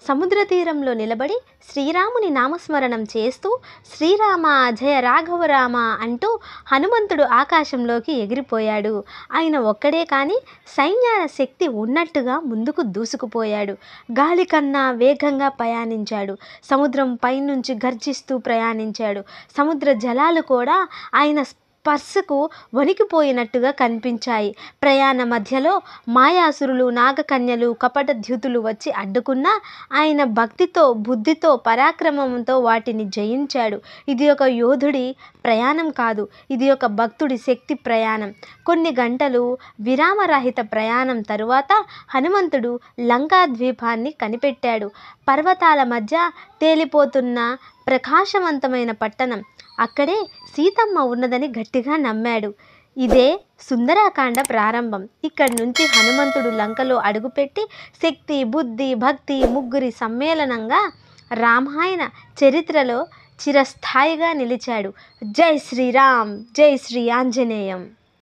సముద్ర తీరంలో నిలబడి శ్రీరాముని నామస్మరణం చేస్తూ శ్రీరామ జయ రాఘవ రామ అంటూ హనుమంతుడు ఆకాశంలోకి ఎగిరిపోయాడు. ఆయన ఒక్కడే కానీ సైన్యాల శక్తి ఉన్నట్టుగా ముందుకు దూసుకుపోయాడు. గాలి కన్నా వేగంగా ప్రయాణించాడు. సముద్రం పైనుంచి గర్జిస్తూ ప్రయాణించాడు. సముద్ర జలాలు కూడా ఆయన స్పర్శకు వణికిపోయినట్టుగా కనిపించాయి. ప్రయాణ మధ్యలో మాయాసురులు, నాగకన్యలు, కపటద్యుతులు వచ్చి అడ్డుకున్నా ఆయన భక్తితో, బుద్ధితో, పరాక్రమంతో వాటిని జయించాడు. ఇది ఒక యోధుడి ప్రయాణం కాదు, ఇది ఒక భక్తుడి శక్తి ప్రయాణం. కొన్ని గంటలు విరామరహిత ప్రయాణం తరువాత హనుమంతుడు లంకా ద్వీపాన్ని కనిపెట్టాడు. పర్వతాల మధ్య తేలిపోతున్న ప్రకాశవంతమైన పట్టణం. అక్కడే సీతమ్మ ఉన్నదని గట్టిగా నమ్మాడు. ఇదే సుందరాకాండ ప్రారంభం. ఇక్కడి నుంచి హనుమంతుడు లంకలో అడుగుపెట్టి శక్తి, బుద్ధి, భక్తి ముగ్గురి సమ్మేళనంగా రామాయణ చరిత్రలో చిరస్థాయిగా నిలిచాడు. జై శ్రీరామ్, జై శ్రీ ఆంజనేయం.